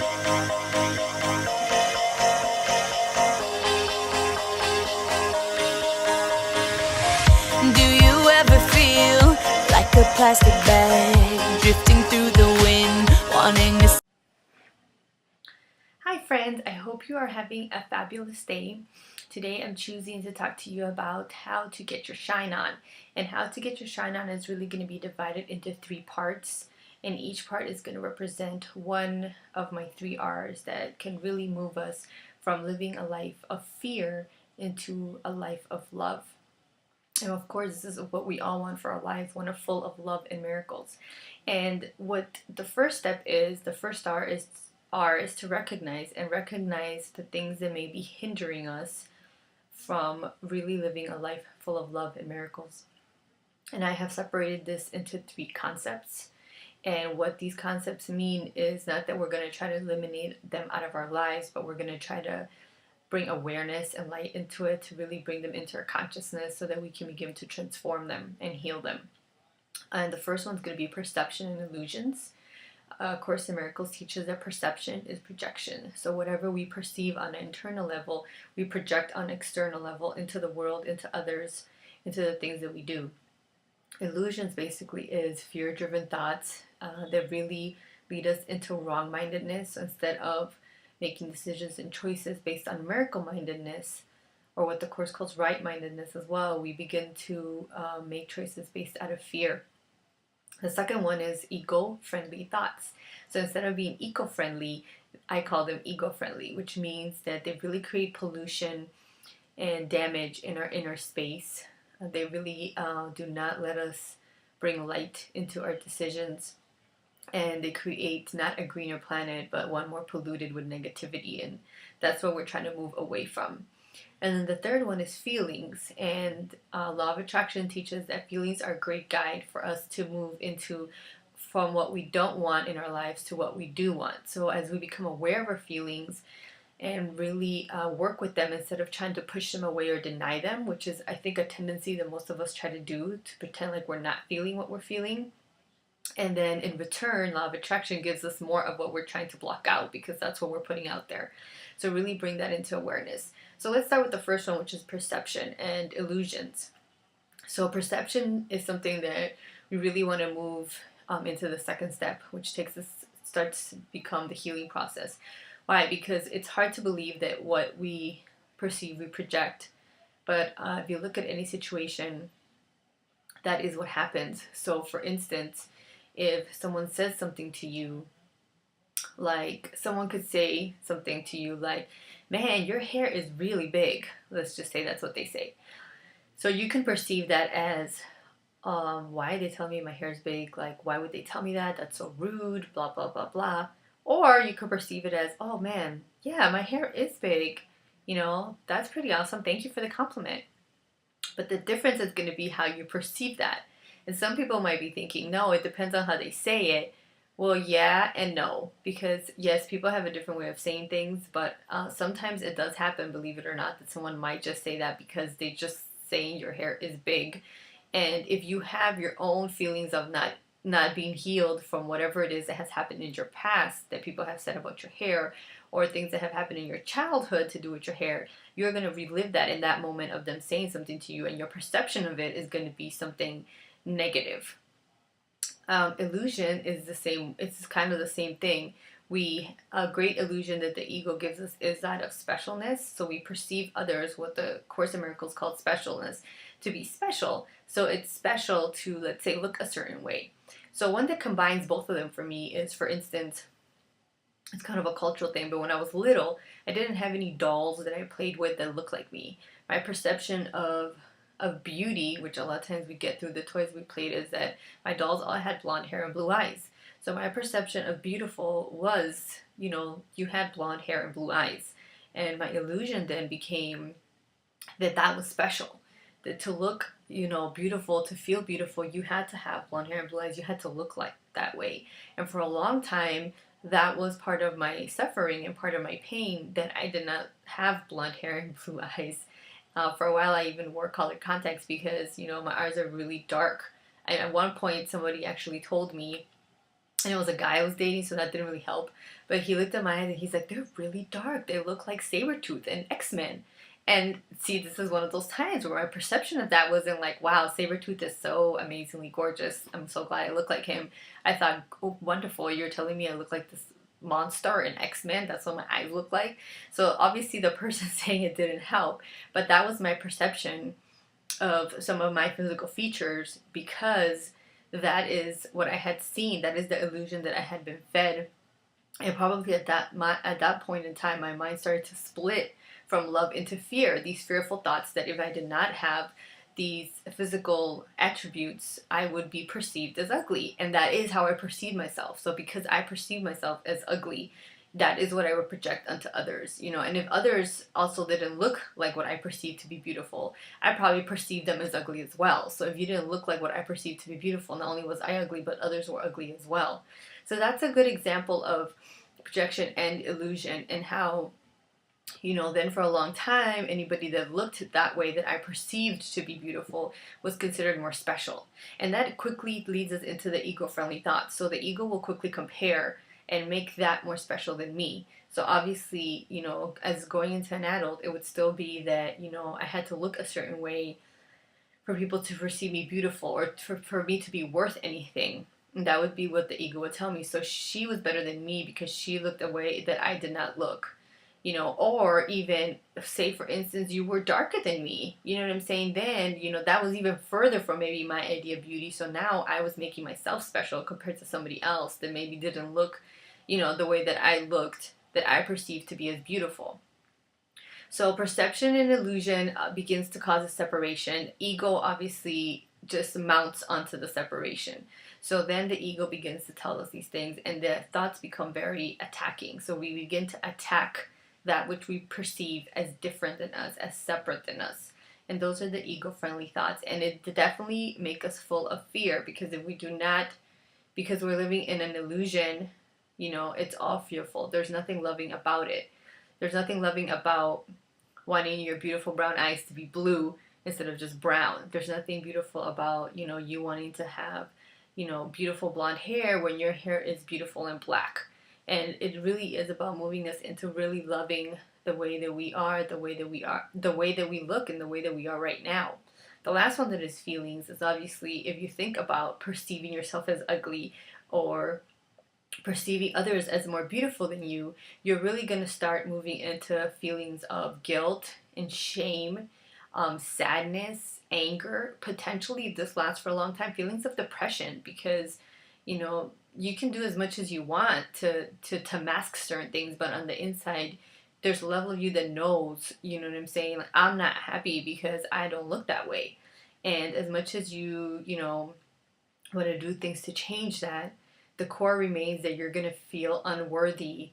Do you ever feel like a plastic bag drifting through the wind, wanting to... Hi friends, I hope you are having a fabulous day. Today I'm choosing to talk to you about how to get your shine on. And how to get your shine on is really going to be divided into 3 parts. And each part is going to represent one of my 3 R's that can really move us from living a life of fear into a life of love. And of course, this is what we all want for our lives, one full of love and miracles. And what the first step is, the first R is to recognize the things that may be hindering us from really living a life full of love and miracles. And I have separated this into 3 concepts. And what these concepts mean is not that we're going to try to eliminate them out of our lives, but we're going to try to bring awareness and light into it to really bring them into our consciousness so that we can begin to transform them and heal them. And the first one's going to be perception and illusions. Course in Miracles teaches that perception is projection. So whatever we perceive on an internal level, we project on an external level into the world, into others, into the things that we do. Illusions basically is fear-driven thoughts that really lead us into wrong-mindedness instead of making decisions and choices based on miracle-mindedness, or what the Course calls right-mindedness as well. We begin to make choices based out of fear. The second one is ego-friendly thoughts. So instead of being eco-friendly, I call them ego-friendly, which means that they really create pollution and damage in our inner space. They really do not let us bring light into our decisions. And they create not a greener planet, but one more polluted with negativity. And that's what we're trying to move away from. And then the third one is feelings. And Law of Attraction teaches that feelings are a great guide for us to move into from what we don't want in our lives to what we do want. So as we become aware of our feelings and really work with them instead of trying to push them away or deny them, which is, I think, a tendency that most of us try to do, to pretend like we're not feeling what we're feeling. And then in return, Law of Attraction gives us more of what we're trying to block out, because that's what we're putting out there. So really bring that into awareness. So let's start with the first one, which is perception and illusions. So perception is something that we really want to move into the second step, which starts to become the healing process. Why? Because it's hard to believe that what we perceive, we project. But if you look at any situation, that is what happens. So for instance, if someone says something to you, like someone could say something to you like, man, your hair is really big. Let's just say that's what they say. So you can perceive that as, why they tell me my hair is big? Like, why would they tell me that? That's so rude, blah, blah, blah, blah. Or you could perceive it as, oh man, yeah, my hair is big. You know, that's pretty awesome. Thank you for the compliment. But the difference is going to be how you perceive that. And some people might be thinking, no, it depends on how they say it. Well, yeah and no. Because, yes, people have a different way of saying things. But sometimes it does happen, believe it or not, that someone might just say that because they just saying your hair is big. And if you have your own feelings of not being healed from whatever it is that has happened in your past that people have said about your hair, or things that have happened in your childhood to do with your hair, you're going to relive that in that moment of them saying something to you, and your perception of it is going to be something negative. Illusion is the same. It's kind of the same thing. A great illusion that the ego gives us is that of specialness. So we perceive others, what the Course in Miracles called specialness, to be special. So it's special to, let's say, look a certain way. So one that combines both of them for me is, for instance, it's kind of a cultural thing, but when I was little, I didn't have any dolls that I played with that looked like me. My perception of beauty, which a lot of times we get through the toys we played, is that my dolls all had blonde hair and blue eyes. So my perception of beautiful was, you had blonde hair and blue eyes. And my illusion then became that was special. That to look, beautiful, to feel beautiful, you had to have blonde hair and blue eyes. You had to look like that way. And for a long time, that was part of my suffering and part of my pain, that I did not have blonde hair and blue eyes. For a while, I even wore colored contacts because, my eyes are really dark. And at one point, somebody actually told me and it was a guy I was dating, so that didn't really help. But he looked at my eyes and he's like, they're really dark. They look like Sabretooth and X-Men. And see, this is one of those times where my perception of that wasn't like, wow, Sabretooth is so amazingly gorgeous. I'm so glad I look like him. I thought, oh, wonderful. You're telling me I look like this monster in X-Men. That's what my eyes look like. So obviously the person saying it didn't help. But that was my perception of some of my physical features, because that is what I had seen. That is the illusion that I had been fed. And probably at that point in time, my mind started to split from love into fear. These fearful thoughts that if I did not have these physical attributes, I would be perceived as ugly. And that is how I perceive myself. So because I perceive myself as ugly, that is what I would project onto others, you know. And if others also didn't look like what I perceived to be beautiful, I probably perceived them as ugly as well. So if you didn't look like what I perceived to be beautiful, not only was I ugly, but others were ugly as well. So that's a good example of projection and illusion, and how, you know, then for a long time, anybody that looked that way that I perceived to be beautiful was considered more special. And that quickly leads us into the ego-friendly thoughts. So the ego will quickly compare and make that more special than me. So obviously, you know, as going into an adult, it would still be that, you know, I had to look a certain way for people to perceive me beautiful, or for me to be worth anything. And that would be what the ego would tell me. So she was better than me because she looked a way that I did not look. You know, or even say, for instance, you were darker than me. You know what I'm saying? Then, you know, that was even further from maybe my idea of beauty. So now I was making myself special compared to somebody else that maybe didn't look, you know, the way that I looked, that I perceived to be as beautiful. So perception and illusion begins to cause a separation. Ego obviously just mounts onto the separation. So then the ego begins to tell us these things, and the thoughts become very attacking. So we begin to attack that which we perceive as different than us, as separate than us. And those are the ego-friendly thoughts. And it definitely make us full of fear, because if we do not, because we're living in an illusion, you know, it's all fearful. There's nothing loving about it. There's nothing loving about wanting your beautiful brown eyes to be blue instead of just brown. There's nothing beautiful about, you know, you wanting to have, you know, beautiful blonde hair when your hair is beautiful and black. And it really is about moving us into really loving the way that we are, the way that we are, the way that we look, and the way that we are right now. The last one that is feelings is obviously if you think about perceiving yourself as ugly, or perceiving others as more beautiful than you, you're really going to start moving into feelings of guilt and shame, sadness, anger. Potentially, if this lasts for a long time, feelings of depression, because, you know, you can do as much as you want to mask certain things, but on the inside, there's a level of you that knows, you know what I'm saying? Like, I'm not happy because I don't look that way. And as much as you know, want to do things to change that, the core remains that you're going to feel unworthy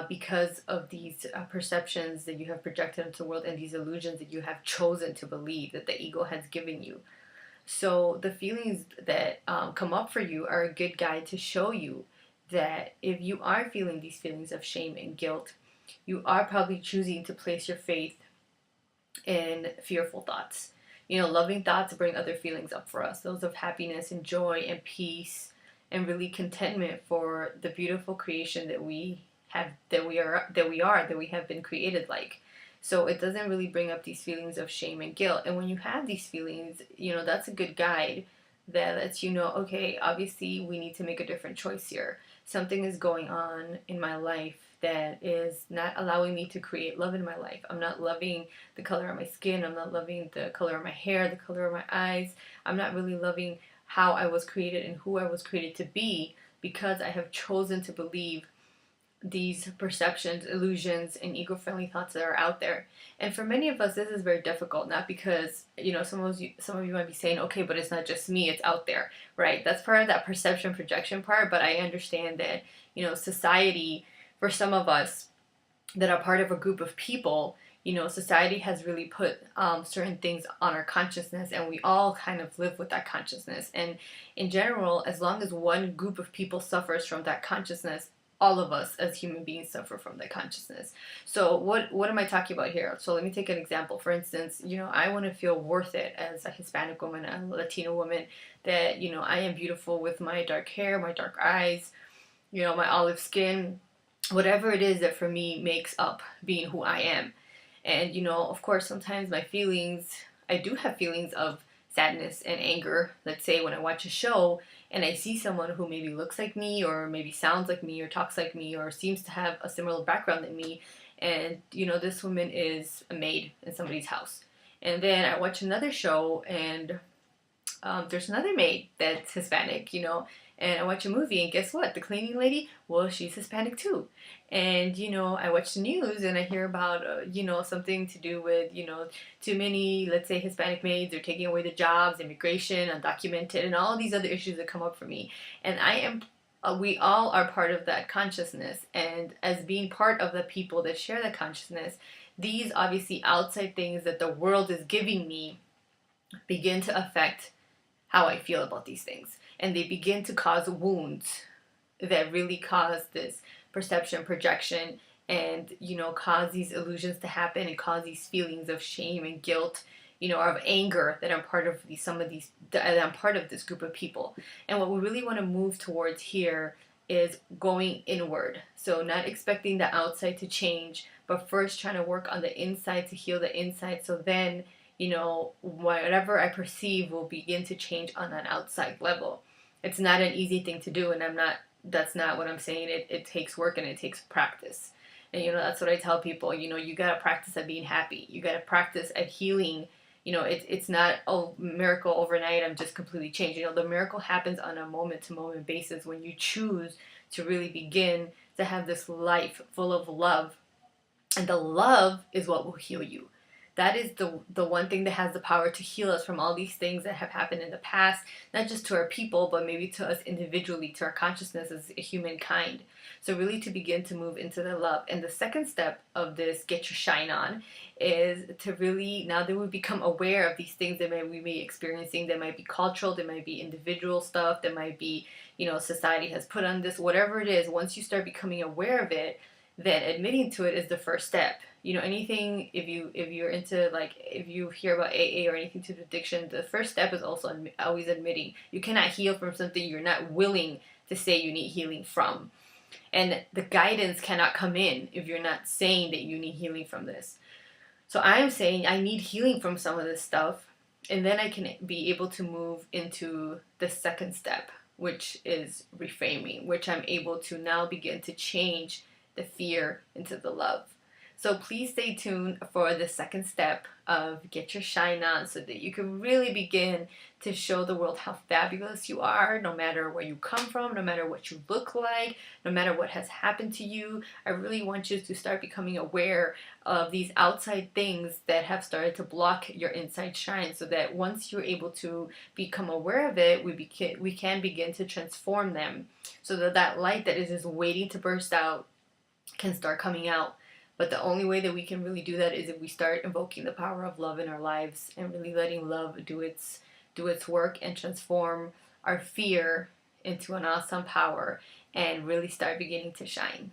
because of these perceptions that you have projected into the world, and these illusions that you have chosen to believe that the ego has given you. So the feelings that come up for you are a good guide to show you that if you are feeling these feelings of shame and guilt, you are probably choosing to place your faith in fearful thoughts. You know, loving thoughts bring other feelings up for us, those of happiness and joy and peace, and really contentment for the beautiful creation that we have, that we have been created like. So it doesn't really bring up these feelings of shame and guilt. And when you have these feelings, you know, that's a good guide that lets you know, okay, obviously we need to make a different choice here. Something is going on in my life that is not allowing me to create love in my life. I'm not loving the color of my skin. I'm not loving the color of my hair, the color of my eyes. I'm not really loving how I was created and who I was created to be, because I have chosen to believe these perceptions, illusions, and ego-friendly thoughts that are out there. And for many of us, this is very difficult, not because, you know, some of you might be saying, okay, but it's not just me, it's out there, right? That's part of that perception projection part, but I understand that, you know, society, for some of us that are part of a group of people, you know, society has really put certain things on our consciousness, and we all kind of live with that consciousness. And in general, as long as one group of people suffers from that consciousness, all of us as human beings suffer from that consciousness. So what am I talking about here? So let me take an example. For instance, I want to feel worth it as a Hispanic woman, a Latino woman, that I am beautiful with my dark hair, my dark eyes, my olive skin, whatever it is that for me makes up being who I am. And of course, sometimes my feelings, I do have feelings of sadness and anger. Let's say when I watch a show and I see someone who maybe looks like me, or maybe sounds like me, or talks like me, or seems to have a similar background than me, and this woman is a maid in somebody's house. And then I watch another show and there's another maid that's Hispanic, and I watch a movie, and guess what? The cleaning lady, well, she's Hispanic too. And, I watch the news and I hear about, something to do with, too many, let's say, Hispanic maids are taking away the jobs, immigration, undocumented, and all these other issues that come up for me. And we all are part of that consciousness. And as being part of the people that share that consciousness, these obviously outside things that the world is giving me begin to affect how I feel about these things. And they begin to cause wounds that really cause this perception, projection, and, cause these illusions to happen and cause these feelings of shame and guilt, or of anger that I'm part of that I'm part of this group of people. And what we really want to move towards here is going inward. So not expecting the outside to change, but first trying to work on the inside to heal the inside. So then, whatever I perceive will begin to change on an outside level. It's not an easy thing to do, and that's not what I'm saying. It takes work and it takes practice. And, that's what I tell people, you got to practice at being happy. You got to practice at healing. It's not a miracle overnight. I'm just completely changed. The miracle happens on a moment to moment basis when you choose to really begin to have this life full of love. And the love is what will heal you. That is the one thing that has the power to heal us from all these things that have happened in the past, not just to our people, but maybe to us individually, to our consciousness as a humankind. So really to begin to move into the love. And the second step of this get your shine on is to really, now that we've become aware of these things that we may be experiencing, that might be cultural, that might be individual stuff, that might be, society has put on this, whatever it is, once you start becoming aware of it, then admitting to it is the first step. Anything, if you're into, like, if you hear about AA or anything to do with addiction, the first step is also always admitting. You cannot heal from something you're not willing to say you need healing from. And the guidance cannot come in if you're not saying that you need healing from this. So I'm saying I need healing from some of this stuff, and then I can be able to move into the second step, which is reframing, which I'm able to now begin to change the fear into the love. So please stay tuned for the second step of Get Your Shine On, so that you can really begin to show the world how fabulous you are, no matter where you come from, no matter what you look like, no matter what has happened to you. I really want you to start becoming aware of these outside things that have started to block your inside shine, so that once you're able to become aware of it, we can begin to transform them, so that that light that is just waiting to burst out can start coming out. But the only way that we can really do that is if we start invoking the power of love in our lives and really letting love do its work and transform our fear into an awesome power and really start beginning to shine.